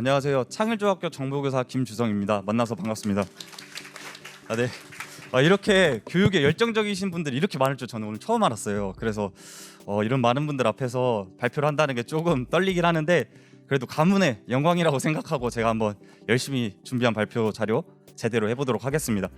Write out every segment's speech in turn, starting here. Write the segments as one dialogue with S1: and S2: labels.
S1: 안녕하세요. 창일중학교 정보교사 김주성입니다. 만나서 반갑습니다. 네. 이렇게 교육에 열정적이신 분들이 이렇게 많을 줄 저는 오늘 처음 알았어요. 그래서 이런 많은 분들 앞에서 발표를 한다는 게 조금 떨리긴 하는데 그래도 가문의 영광이라고 생각하고 제가 한번 열심히 준비한 발표 자료 제대로 해보도록 하겠습니다.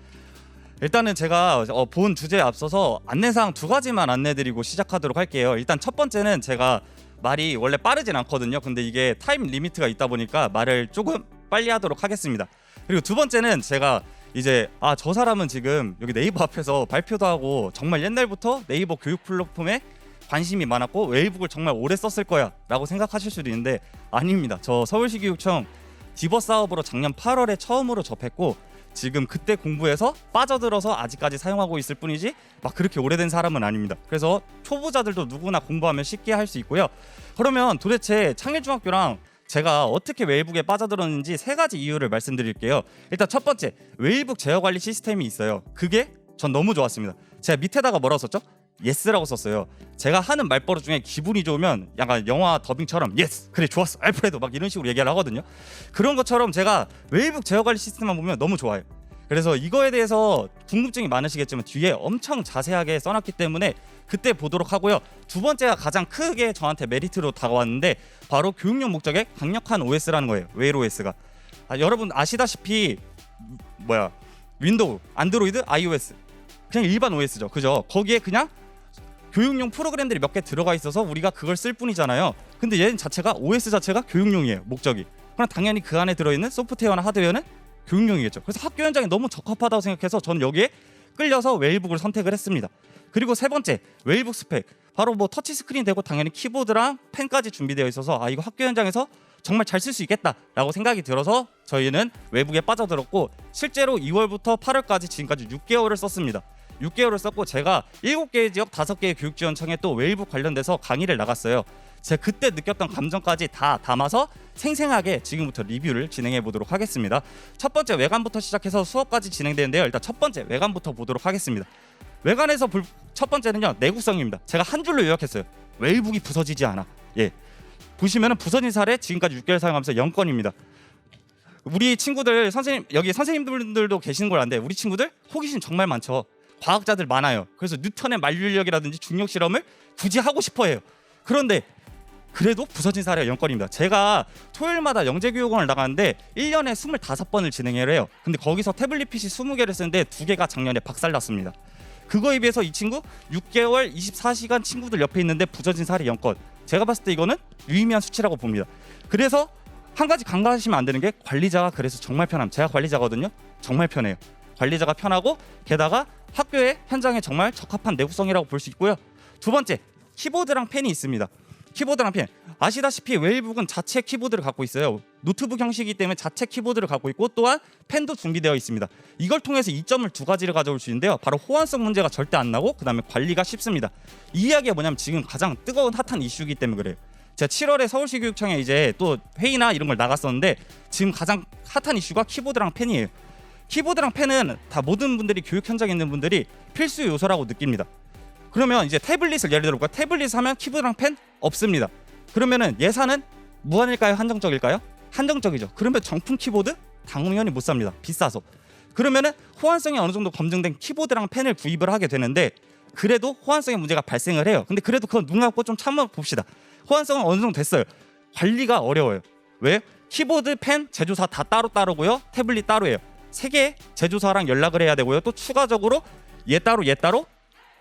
S1: 일단은 제가 본 주제에 앞서서 안내사항 두 가지만 안내드리고 시작하도록 할게요. 일단 첫 번째는 제가 말이 원래 빠르진 않거든요. 근데 이게 타임 리미트가 있다 보니까 말을 조금 빨리 하도록 하겠습니다. 그리고 두 번째는 제가 이제 저 사람은 지금 여기 네이버 앞에서 발표도 하고 정말 옛날부터 네이버 교육 플랫폼에 관심이 많았고 웨이북을 정말 오래 썼을 거야 라고 생각하실 수도 있는데 아닙니다. 저 서울시 교육청 디버 사업으로 작년 8월에 처음으로 접했고 지금 그때 공부해서 빠져들어서 아직까지 사용하고 있을 뿐이지 막 그렇게 오래된 사람은 아닙니다. 그래서 초보자들도 누구나 공부하면 쉽게 할 수 있고요. 그러면 도대체 창일중학교랑 제가 어떻게 웨이북에 빠져들었는지 세 가지 이유를 말씀드릴게요. 일단 첫 번째, 웨이북 제어 관리 시스템이 있어요. 그게 전 너무 좋았습니다. 제가 밑에다가 뭐라고 썼죠? 예스라고 썼어요. 제가 하는 말버릇 중에 기분이 좋으면 약간 영화 더빙처럼 예스 그래 좋았어 알프레도 막 이런 식으로 얘기를 하거든요. 그런 것처럼 제가 웨이북 제어 관리 시스템만 보면 너무 좋아요. 그래서 이거에 대해서 궁금증이 많으시겠지만 뒤에 엄청 자세하게 써놨기 때문에 그때 보도록 하고요. 두 번째가 가장 크게 저한테 메리트로 다가왔는데 바로 교육용 목적의 강력한 OS라는 거예요. 웨일 OS가 여러분 아시다시피 윈도우, 안드로이드, iOS 그냥 일반 OS죠. 그죠? 거기에 그냥 교육용 프로그램들이 몇 개 들어가 있어서 우리가 그걸 쓸 뿐이잖아요. 근데 얘는 자체가 OS 자체가 교육용이에요. 목적이. 그럼 당연히 그 안에 들어있는 소프트웨어나 하드웨어는 교육용이겠죠. 그래서 학교 현장에 너무 적합하다고 생각해서 저는 여기에 끌려서 웨이북을 선택을 했습니다. 그리고 세 번째, 웨이북 스펙. 바로 터치 스크린 되고 당연히 키보드랑 펜까지 준비되어 있어서 이거 학교 현장에서 정말 잘 쓸 수 있겠다라고 생각이 들어서 저희는 웨이북에 빠져들었고 실제로 2월부터 8월까지 지금까지 6개월을 썼습니다. 6개월을 썼고 제가 7개의 지역 5개의 교육지원청에 또 웨이북 관련돼서 강의를 나갔어요. 제가 그때 느꼈던 감정까지 다 담아서 생생하게 지금부터 리뷰를 진행해 보도록 하겠습니다. 첫 번째 외관부터 시작해서 수업까지 진행되는데요. 일단 첫 번째 외관부터 보도록 하겠습니다. 외관에서 첫 번째는요, 내구성입니다. 제가 한 줄로 요약했어요. 웨이북이 부서지지 않아. 보시면은 부서진 사례 지금까지 6개월 사용하면서 0건입니다. 우리 친구들 여기 선생님들도 계시는 걸 아는데 우리 친구들 호기심 정말 많죠. 과학자들 많아요. 그래서 뉴턴의 만류력이라든지 중력 실험을 굳이 하고 싶어해요. 그런데 그래도 부서진 사례가 0건입니다. 제가 토요일마다 영재교육원을 나가는데 1년에 25번을 진행을 해요. 근데 거기서 태블릿 PC 20개를 쓰는데 2개가 작년에 박살났습니다. 그거에 비해서 이 친구 6개월 24시간 친구들 옆에 있는데 부서진 사례 0건. 제가 봤을 때 이거는 유의미한 수치라고 봅니다. 그래서 한 가지 간과하시면 안 되는 게 관리자가 그래서 정말 편함. 제가 관리자거든요. 정말 편해요. 관리자가 편하고 게다가 학교의 현장에 정말 적합한 내구성이라고 볼 수 있고요. 두 번째, 키보드랑 펜이 있습니다. 키보드랑 펜. 아시다시피 웨이북은 자체 키보드를 갖고 있어요. 노트북 형식이기 때문에 자체 키보드를 갖고 있고 또한 펜도 준비되어 있습니다. 이걸 통해서 이점을 두 가지를 가져올 수 있는데요. 바로 호환성 문제가 절대 안 나고 그다음에 관리가 쉽습니다. 이 이야기가 뭐냐면 지금 가장 뜨거운 핫한 이슈이기 때문에 그래요. 제가 7월에 서울시 교육청에 이제 또 회의나 이런 걸 나갔었는데 지금 가장 핫한 이슈가 키보드랑 펜이에요. 키보드랑 펜은 다 모든 분들이 교육 현장에 있는 분들이 필수 요소라고 느낍니다. 그러면 이제 태블릿을 예를 들어볼까요? 태블릿 하면 키보드랑 펜 없습니다. 그러면은 예산은 무한일까요? 한정적일까요? 한정적이죠. 그러면 정품 키보드 당연히 못 삽니다. 비싸서. 그러면은 호환성이 어느 정도 검증된 키보드랑 펜을 구입을 하게 되는데 그래도 호환성의 문제가 발생을 해요. 근데 그래도 그건 눈 감고 좀 참아봅시다. 호환성은 어느 정도 됐어요. 관리가 어려워요. 왜? 키보드, 펜, 제조사 다 따로고요. 태블릿 따로예요. 3개 제조사랑 연락을 해야 되고요. 또 추가적으로 얘 따로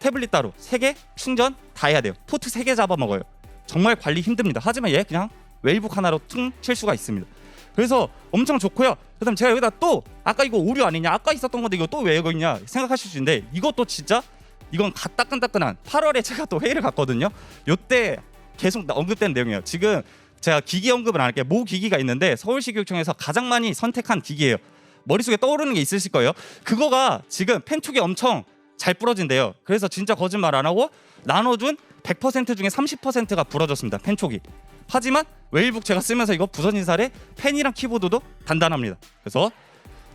S1: 태블릿 따로 3개 충전 다 해야 돼요. 포트 3개 잡아먹어요. 정말 관리 힘듭니다. 하지만 얘 그냥 웨이북 하나로 퉁 칠 수가 있습니다. 그래서 엄청 좋고요. 그다음 제가 여기다 또 아까 이거 오류 아니냐, 아까 있었던 건데 이거 또 왜 이거 있냐 생각하실 수 있는데 이것도 진짜 이건 따끈따끈한 8월에 제가 또 회의를 갔거든요. 요때 계속 언급된 내용이에요. 지금 제가 기기 언급은 안 할게요. 모 기기가 있는데 서울시 교육청에서 가장 많이 선택한 기기예요. 머릿속에 떠오르는 게 있으실 거예요. 그거가 지금 펜툭이 엄청 잘 부러진대요. 그래서 진짜 거짓말 안 하고 나눠준 100% 중에 30%가 부러졌습니다. 펜촉이. 하지만 웨이북 제가 쓰면서 이거 부서진 사례 펜이랑 키보드도 단단합니다. 그래서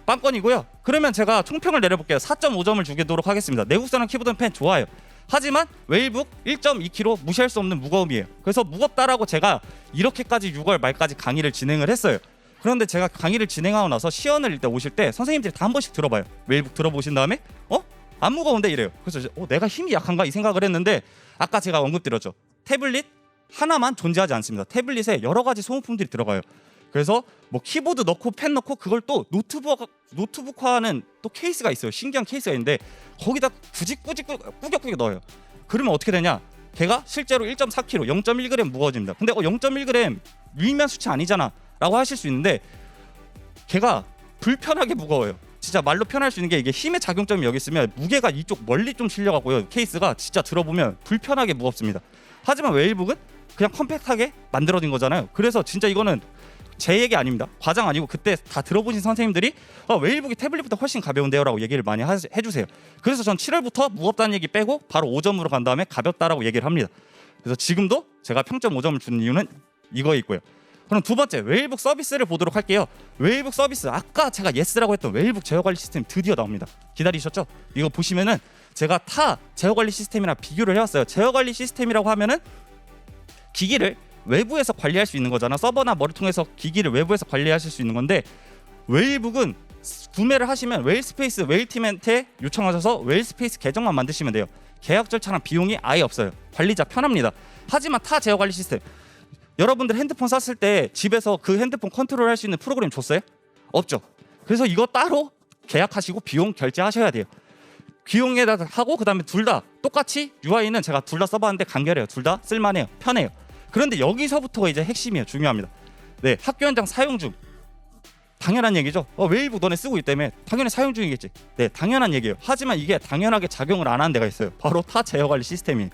S1: 빵건이고요. 그러면 제가 총평을 내려볼게요. 4.5점을 주도록 하겠습니다. 내구성랑 키보드는 펜 좋아요. 하지만 웨이북 1.2kg 무시할 수 없는 무거움이에요. 그래서 무겁다라고 제가 이렇게까지 6월 말까지 강의를 진행을 했어요. 그런데 제가 강의를 진행하고 나서 시연을 일단 오실 때 선생님들이 다 한 번씩 들어봐요. 웨이북 들어보신 다음에 안 무거운데 이래요. 그래서 내가 힘이 약한가 이 생각을 했는데 아까 제가 언급드렸죠. 태블릿 하나만 존재하지 않습니다. 태블릿에 여러 가지 소모품들이 들어가요. 그래서 뭐 키보드 넣고 펜 넣고 그걸 또 노트북화하는 또 케이스가 있어요. 신기한 케이스가 있는데 거기다 굳이 꾸역꾸역 넣어요. 그러면 어떻게 되냐? 걔가 실제로 1.4kg, 0.1g 무거워집니다. 근데 0.1g 유의미한 수치 아니잖아 라고 하실 수 있는데 걔가 불편하게 무거워요. 진짜 말로 표현할 수 있는 게 이게 힘의 작용점이 여기 있으면 무게가 이쪽 멀리 좀 실려가고요. 케이스가 진짜 들어보면 불편하게 무겁습니다. 하지만 웨이북은 그냥 컴팩트하게 만들어진 거잖아요. 그래서 진짜 이거는 제 얘기 아닙니다. 과장 아니고 그때 다 들어보신 선생님들이 웨이북이 태블릿보다 훨씬 가벼운데요 라고 얘기를 많이 해주세요. 그래서 전 7월부터 무겁다는 얘기 빼고 바로 5점으로 간 다음에 가볍다라고 얘기를 합니다. 그래서 지금도 제가 평점 5점을 주는 이유는 이거에 있고요. 그럼 두 번째 웨이북 서비스를 보도록 할게요. 웨이북 서비스 아까 제가 예스라고 했던 웨이북 제어관리 시스템 드디어 나옵니다. 기다리셨죠? 이거 보시면은 제가 타 제어관리 시스템이랑 비교를 해왔어요. 제어관리 시스템이라고 하면은 기기를 외부에서 관리할 수 있는 거잖아. 서버나 뭐를 통해서 기기를 외부에서 관리하실 수 있는 건데 웨이북은 구매를 하시면 웨일스페이스 웨일팀한테 요청하셔서 웨일스페이스 계정만 만드시면 돼요. 계약 절차랑 비용이 아예 없어요. 관리자 편합니다. 하지만 타 제어관리 시스템 여러분들 핸드폰 샀을 때 집에서 그 핸드폰 컨트롤할 수 있는 프로그램 줬어요? 없죠. 그래서 이거 따로 계약하시고 비용 결제하셔야 돼요. 비용에다 하고 그다음에 둘 다 똑같이 UI는 제가 둘 다 써봤는데 간결해요. 둘 다 쓸만해요. 편해요. 그런데 여기서부터가 이제 핵심이에요. 중요합니다. 네, 학교 현장 사용 중 당연한 얘기죠. 웨이북 너네 쓰고 있다며 당연히 사용 중이겠지. 네, 당연한 얘기예요. 하지만 이게 당연하게 작용을 안 하는 데가 있어요. 바로 타 제어관리 시스템이에요.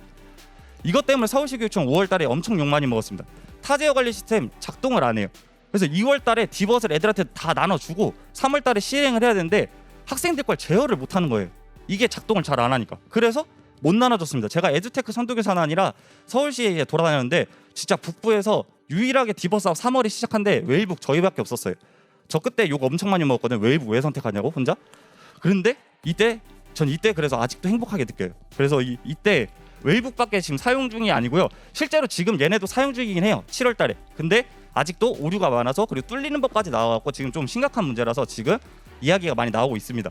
S1: 이것 때문에 서울시 교육청 5월 달에 엄청 욕 많이 먹었습니다. 타 제어관리 시스템 작동을 안 해요. 그래서 2월 달에 디벗을 애들한테 다 나눠주고 3월 달에 시행을 해야 되는데 학생들 걸 제어를 못 하는 거예요. 이게 작동을 잘 안 하니까. 그래서 못 나눠줬습니다. 제가 에듀테크 선도교사는 아니라 서울시에 돌아다녔는데 진짜 북부에서 유일하게 디벗 사업 3월에 시작한데 웨이북 저희밖에 없었어요. 저 그때 욕 엄청 많이 먹었거든요. 웨이북 왜 선택하냐고 혼자. 그런데 이때 그래서 아직도 행복하게 느껴요. 그래서 이때 웨이북밖에 지금 사용 중이 아니고요. 실제로 지금 얘네도 사용 중이긴 해요. 7월 달에. 근데 아직도 오류가 많아서 그리고 뚫리는 법까지 나와갖고 지금 좀 심각한 문제라서 지금 이야기가 많이 나오고 있습니다.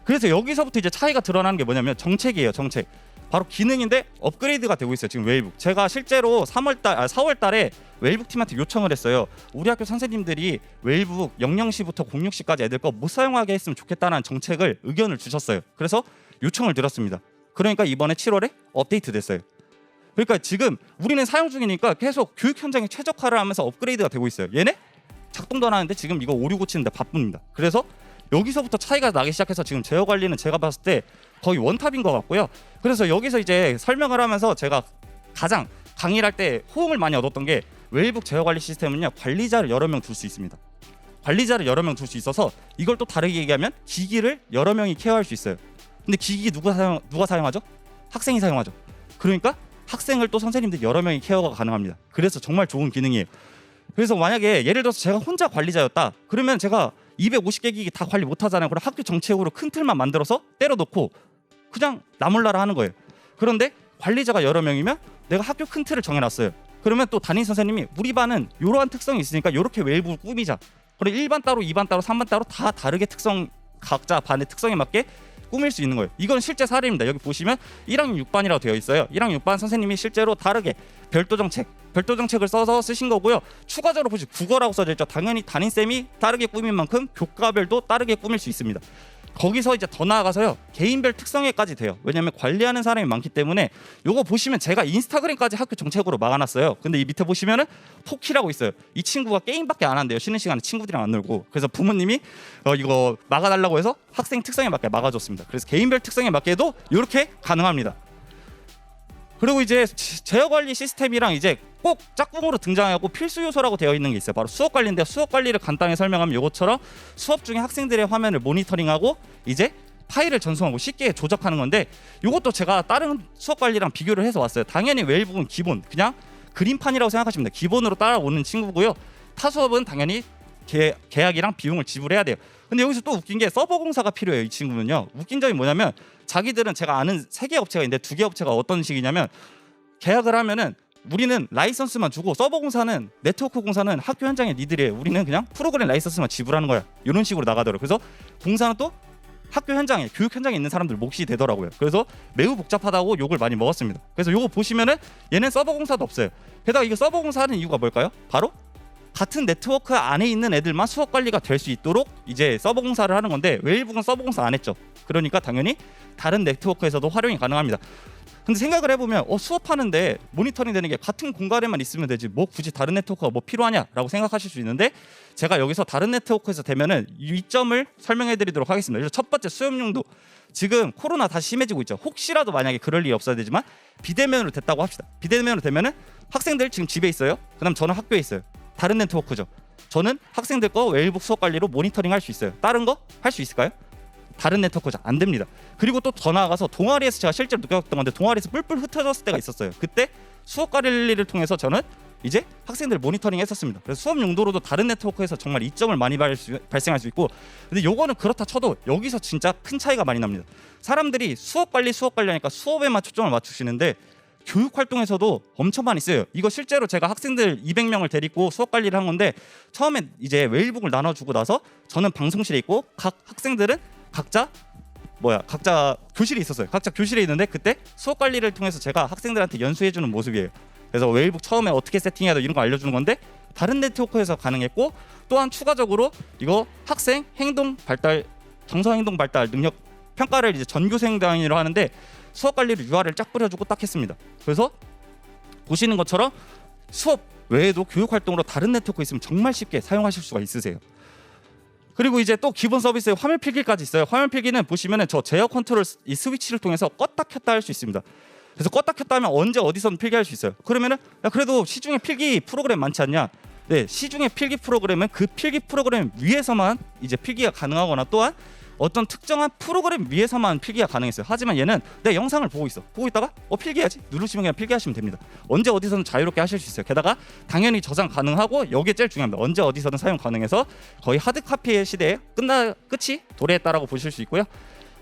S1: 그래서 여기서부터 이제 차이가 드러나는 게 뭐냐면 정책이에요. 정책. 바로 기능인데 업그레이드가 되고 있어요. 지금 웨이북. 제가 실제로 4월 달에 웨이북 팀한테 요청을 했어요. 우리 학교 선생님들이 웨이북 00시부터 06시까지 애들 거 못 사용하게 했으면 좋겠다는 정책을 의견을 주셨어요. 그래서 요청을 드렸습니다. 그러니까 이번에 7월에 업데이트 됐어요. 그러니까 지금 우리는 사용 중이니까 계속 교육 현장에 최적화를 하면서 업그레이드가 되고 있어요. 얘네 작동도 안 하는데 지금 이거 오류 고치는데 바쁩니다. 그래서 여기서부터 차이가 나기 시작해서 지금 제어 관리는 제가 봤을 때 거의 원탑인 것 같고요. 그래서 여기서 이제 설명을 하면서 제가 가장 강의를 할 때 호응을 많이 얻었던 게 웨이북 제어 관리 시스템은요, 관리자를 여러 명 둘 수 있습니다. 관리자를 여러 명 둘 수 있어서 이걸 또 다르게 얘기하면 기기를 여러 명이 케어할 수 있어요. 근데 기기 누가 사용하죠? 학생이 사용하죠. 그러니까 학생을 또 선생님들 여러 명이 케어가 가능합니다. 그래서 정말 좋은 기능이에요. 그래서 만약에 예를 들어서 제가 혼자 관리자였다 그러면 제가 250개 기기 다 관리 못하잖아요. 그럼 학교 정책으로 큰 틀만 만들어서 때려놓고 그냥 나몰라라 하는 거예요. 그런데 관리자가 여러 명이면 내가 학교 큰 틀을 정해놨어요. 그러면 또 담임 선생님이 우리 반은 이러한 특성이 있으니까 이렇게 웨이북을 꾸미자. 그리고 1반 따로 2반 따로 3반 따로 다 다르게 특성 각자 반의 특성에 맞게 꾸밀 수 있는 거예요. 이건 실제 사례입니다. 여기 보시면 1학년 6반이라고 되어 있어요. 1학년 6반 선생님이 실제로 다르게 별도 정책을 써서 쓰신 거고요. 추가적으로 보시면 국어라고 써져 있죠. 당연히 담임쌤이 다르게 꾸민 만큼 교과별도 다르게 꾸밀 수 있습니다. 거기서 이제 더 나아가서요, 개인별 특성에까지 돼요. 왜냐하면 관리하는 사람이 많기 때문에. 요거 보시면 제가 인스타그램까지 학교 정책으로 막아놨어요. 근데 이 밑에 보시면은 포키라고 있어요. 이 친구가 게임밖에 안 한대요. 쉬는 시간에 친구들이랑 안 놀고. 그래서 부모님이 이거 막아달라고 해서 학생 특성에 맞게 막아줬습니다. 그래서 개인별 특성에 맞게도 이렇게 가능합니다. 그리고 이제 제어 관리 시스템이랑 이제 꼭 짝꿍으로 등장하고 필수 요소라고 되어 있는 게 있어요. 바로 수업 관리인데, 수업 관리를 간단히 설명하면 이것처럼 수업 중에 학생들의 화면을 모니터링하고 이제 파일을 전송하고 쉽게 조작하는 건데, 이것도 제가 다른 수업 관리랑 비교를 해서 왔어요. 당연히 웨이북은 기본 그냥 그림판이라고 생각하시면 돼요. 기본으로 따라오는 친구고요. 타 수업은 당연히 계약이랑 비용을 지불해야 돼요. 근데 여기서 또 웃긴 게 서버 공사가 필요해요. 이 친구는요. 웃긴 점이 뭐냐면 자기들은, 제가 아는 3개 업체가 있는데 2개 업체가 어떤 식이냐면 계약을 하면은 우리는 라이선스만 주고 서버 공사는 네트워크 공사는 학교 현장의 니들이에요. 우리는 그냥 프로그램 라이선스만 지불하는 거야. 이런 식으로 나가더라고요. 그래서 공사는 또 학교 현장에 교육 현장에 있는 사람들 몫이 되더라고요. 그래서 매우 복잡하다고 욕을 많이 먹었습니다. 그래서 요거 보시면은 얘는 서버 공사도 없어요. 게다가 이거 서버 공사하는 이유가 뭘까요? 바로 같은 네트워크 안에 있는 애들만 수업 관리가 될 수 있도록 이제 서버 공사를 하는 건데 웨일북은 서버 공사 안 했죠. 그러니까 당연히 다른 네트워크에서도 활용이 가능합니다. 근데 생각을 해보면 수업하는데 모니터링 되는 게 같은 공간에만 있으면 되지 뭐 굳이 다른 네트워크가 뭐 필요하냐라고 생각하실 수 있는데 제가 여기서 다른 네트워크에서 되면은 이 점을 설명해드리도록 하겠습니다. 그래서 첫 번째 수업 용도. 지금 코로나 다시 심해지고 있죠. 혹시라도 만약에 그럴 일이 없어야 되지만 비대면으로 됐다고 합시다. 비대면으로 되면은 학생들 지금 집에 있어요. 그다음 저는 학교에 있어요. 다른 네트워크죠. 저는 학생들 거 웨일북 수업 관리로 모니터링 할 수 있어요. 다른 거 할 수 있을까요? 다른 네트워크죠. 안 됩니다. 그리고 또 더 나아가서 동아리에서 제가 실제로 느꼈던 건데 동아리에서 뿔뿔 흩어졌을 때가 있었어요. 그때 수업 관리를 통해서 저는 이제 학생들 모니터링 했었습니다. 그래서 수업 용도로도 다른 네트워크에서 정말 이점을 많이 발생할 수 있고 근데 요거는 그렇다 쳐도 여기서 진짜 큰 차이가 많이 납니다. 사람들이 수업 관리 하니까 수업에만 초점을 맞추시는데 교육 활동에서도 엄청 많이 쓰여요. 이거 실제로 제가 학생들 200명을 데리고 수업 관리를 한 건데 처음에 이제 웨일북을 나눠주고 나서 저는 방송실에 있고 각 학생들은 각자 교실이 있었어요. 각자 교실에 있는데 그때 수업 관리를 통해서 제가 학생들한테 연수해주는 모습이에요. 그래서 웨일북 처음에 어떻게 세팅해야 돼 이런 거 알려주는 건데 다른 네트워크에서 가능했고 또한 추가적으로 이거 학생 행동 발달 정서 행동 발달 능력 평가를 이제 전교생 단위로 하는데 수업 관리를 URL 쫙 뿌려주고 딱 했습니다. 그래서 보시는 것처럼 수업 외에도 교육 활동으로 다른 네트워크 있으면 정말 쉽게 사용하실 수가 있으세요. 그리고 이제 또 기본 서비스에 화면 필기까지 있어요. 화면 필기는 보시면은 저 제어 컨트롤 이 스위치를 통해서 껐다 켰다 할 수 있습니다. 그래서 껐다 켰다 하면 언제 어디서든 필기할 수 있어요. 그러면은 야 그래도 시중에 필기 프로그램 많지 않냐? 네, 시중에 필기 프로그램은 그 필기 프로그램 위에서만 이제 필기가 가능하거나 또한 어떤 특정한 프로그램 위에서만 필기가 가능했어요. 하지만 얘는 내 영상을 보고 있다가 필기해야지 누르시면 그냥 필기하시면 됩니다. 언제 어디서든 자유롭게 하실 수 있어요. 게다가 당연히 저장 가능하고 여기에 제일 중요합니다. 언제 어디서든 사용 가능해서 거의 하드 카피의 시대에 끝이 도래했다라고 보실 수 있고요.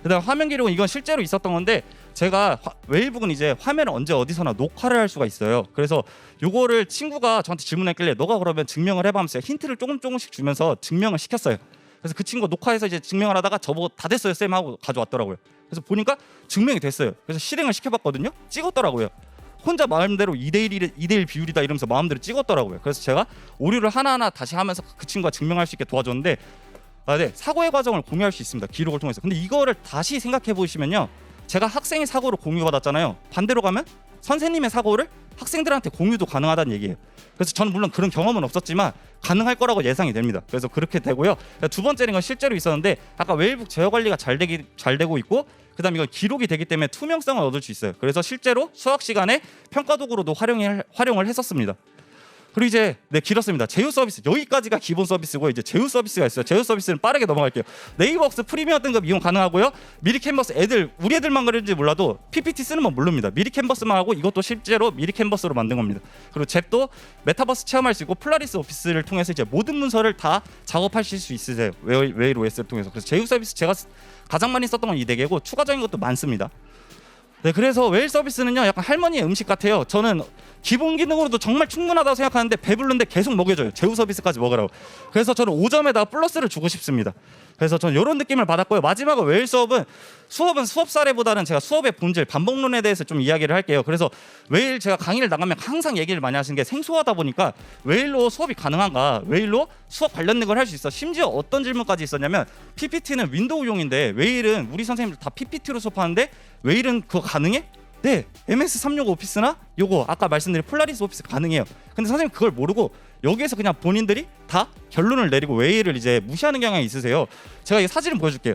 S1: 그다음 화면 기록은 이건 실제로 있었던 건데 제가 웨일북은 이제 화면을 언제 어디서나 녹화를 할 수가 있어요. 그래서 요거를 친구가 저한테 질문했길래 너가 그러면 증명을 해봐 하면서 힌트를 조금씩 주면서 증명을 시켰어요. 그래서 그 친구가 녹화해서 이제 증명을 하다가 저보고 다 됐어요 쌤 하고 가져왔더라고요. 그래서 보니까 증명이 됐어요. 그래서 실행을 시켜봤거든요. 찍었더라고요. 혼자 마음대로 2대1 비율이다 이러면서 마음대로 찍었더라고요. 그래서 제가 오류를 하나하나 다시 하면서 그 친구가 증명할 수 있게 도와줬는데 네, 사고의 과정을 공유할 수 있습니다. 기록을 통해서. 근데 이거를 다시 생각해 보시면요. 제가 학생의 사고를 공유받았잖아요. 반대로 가면 선생님의 사고를 학생들한테 공유도 가능하다는 얘기예요. 그래서 저는 물론 그런 경험은 없었지만 가능할 거라고 예상이 됩니다. 그래서 그렇게 되고요. 두 번째는 건 실제로 있었는데 아까 웨일북 제어 관리가 잘 되고 있고 그다음 이건 기록이 되기 때문에 투명성을 얻을 수 있어요. 그래서 실제로 수학 시간에 평가 도구로도 활용을 했었습니다. 그리고 이제 길었습니다. 제휴 서비스 여기까지가 기본 서비스고 이제 제휴 서비스가 있어요. 제휴 서비스는 빠르게 넘어갈게요. 네이버웍스 프리미엄 등급 이용 가능하고요. 미리 캔버스 우리 애들만 그런지 몰라도 PPT 쓰는 건 모릅니다. 미리 캔버스만 하고 이것도 실제로 미리 캔버스로 만든 겁니다. 그리고 잽도 메타버스 체험할 수 있고 폴라리스 오피스를 통해서 이제 모든 문서를 다 작업하실 수 있으세요. 웨일 OS를 통해서. 그래서 제휴 서비스 제가 가장 많이 썼던 건 이 4개고 추가적인 것도 많습니다. 네, 그래서 웨일 서비스는요 약간 할머니의 음식 같아요. 저는 기본 기능으로도 정말 충분하다고 생각하는데 배부른데 계속 먹여줘요. 제휴 서비스까지 먹으라고. 그래서 저는 5점에다가 플러스를 주고 싶습니다. 그래서 저는 이런 느낌을 받았고요. 마지막으로 웨일 수업은 수업 사례보다는 제가 수업의 본질 반복론에 대해서 좀 이야기를 할게요. 그래서 웨일 제가 강의를 나가면 항상 얘기를 많이 하시는 게 생소하다 보니까 웨일로 수업이 가능한가, 웨일로 수업 관련된 걸 할 수 있어. 심지어 어떤 질문까지 있었냐면 PPT는 윈도우용인데 웨일은 우리 선생님들 다 PPT로 수업하는데 웨일은 그거 가능해? 네, MS365 오피스나 요거 아까 말씀드린 폴라리스 오피스 가능해요. 근데 선생님 그걸 모르고 여기에서 그냥 본인들이 다 결론을 내리고 웨일을 이제 무시하는 경향이 있으세요. 제가 이 사진을 보여줄게요.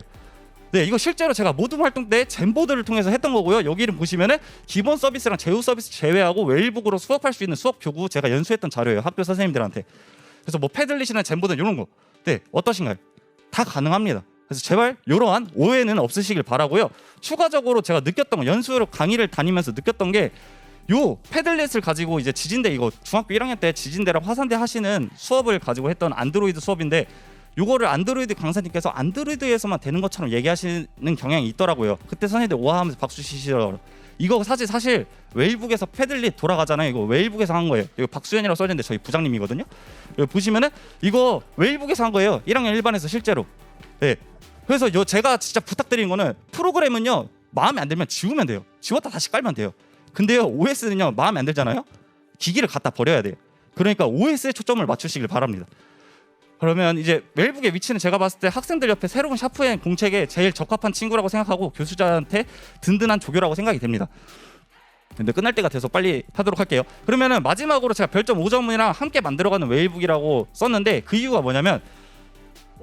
S1: 네, 이거 실제로 제가 모든 활동 때 젠보드를 통해서 했던 거고요. 여기를 보시면은 기본 서비스랑 제휴 서비스 제외하고 웨일북으로 수업할 수 있는 수업 교구 제가 연수했던 자료예요. 학교 선생님들한테. 그래서 뭐 패들릿이나 젠보드 이런 거. 네, 어떠신가요? 다 가능합니다. 그래서 제발 이러한 오해는 없으시길 바라고요. 추가적으로 제가 느꼈던 거, 연수로 강의를 다니면서 느꼈던 게 요 패들렛을 가지고 이제 지진대 이거 중학교 1학년 때 지진대랑 화산대 하시는 수업을 가지고 했던 안드로이드 수업인데 요거를 안드로이드 강사님께서 안드로이드에서만 되는 것처럼 얘기하시는 경향이 있더라고요. 그때 선생님들 오하하면서 박수 치시더라고요. 이거 사실 웨일북에서 패들릿 돌아가잖아요. 이거 웨일북에서 한 거예요. 이거 박수현이라고 써있는데 저희 부장님이거든요. 여기 보시면은 이거 웨일북에서 한 거예요. 1학년 1반에서 실제로. 네. 그래서 제가 진짜 부탁드린 거는 프로그램은요 마음에 안 들면 지우면 돼요. 지웠다 다시 깔면 돼요. 근데요 OS는요 마음에 안 들잖아요. 기기를 갖다 버려야 돼요. 그러니까 OS에 초점을 맞추시길 바랍니다. 그러면 이제 웨일북의 위치는 제가 봤을 때 학생들 옆에 새로운 샤프행 공책에 제일 적합한 친구라고 생각하고 교수자한테 든든한 조교라고 생각이 됩니다. 근데 끝날 때가 돼서 빨리 하도록 할게요. 그러면은 마지막으로 제가 별점 5점이랑 함께 만들어가는 웨일북이라고 썼는데 그 이유가 뭐냐면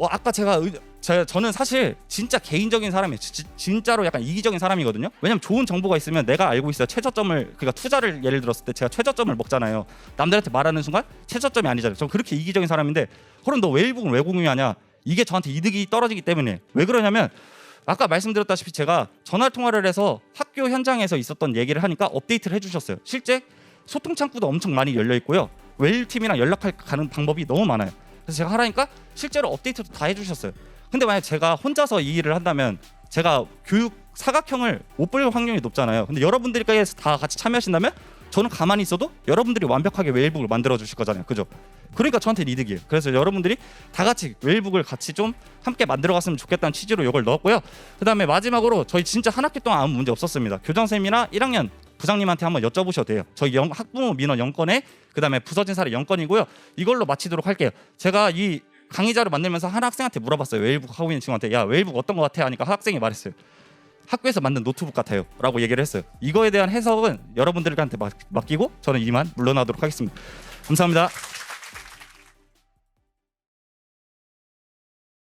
S1: 아까 저는 사실 진짜 개인적인 사람이에요. 진짜로 약간 이기적인 사람이거든요. 왜냐면 좋은 정보가 있으면 내가 알고 있어요. 최저점을 그러니까 투자를 예를 들었을 때 제가 최저점을 먹잖아요. 남들한테 말하는 순간 최저점이 아니잖아요. 저는 그렇게 이기적인 사람인데 그럼 너 웨일북은 왜 공유하냐? 이게 저한테 이득이 떨어지기 때문에. 왜 그러냐면 아까 말씀드렸다시피 제가 전화 통화를 해서 학교 현장에서 있었던 얘기를 하니까 업데이트를 해주셨어요. 실제 소통 창구도 엄청 많이 열려 있고요. 웨일 팀이랑 연락할 가는 방법이 너무 많아요. 그래서 제가 하라니까 실제로 업데이트도 다 해주셨어요. 근데 만약 제가 혼자서 이 일을 한다면 제가 교육 사각형을 못 볼 확률이 높잖아요. 근데 여러분들께서 다 같이 참여하신다면 저는 가만히 있어도 여러분들이 완벽하게 웨일북을 만들어 주실 거잖아요. 그죠? 그러니까 저한테 이득이에요. 그래서 여러분들이 다 같이 웨일북을 같이 좀 함께 만들어 갔으면 좋겠다는 취지로 이걸 넣었고요. 그다음에 마지막으로 저희 진짜 한 학기 동안 아무 문제 없었습니다. 교장선생님이나 1학년 부장님한테 한번 여쭤보셔도 돼요. 저희 학부모 민원 0건에 그다음에 부서진 사례 0건이고요. 이걸로 마치도록 할게요. 제가 이 강의자를 만들면서 한 학생한테 물어봤어요. 웨일북 하고 있는 친구한테 야 웨일북 어떤 거 같아? 하니까 학생이 말했어요. 학교에서 만든 노트북 같아요 라고 얘기를 했어요. 이거에 대한 해석은 여러분들한테 맡기고 저는 이만 물러나도록 하겠습니다. 감사합니다.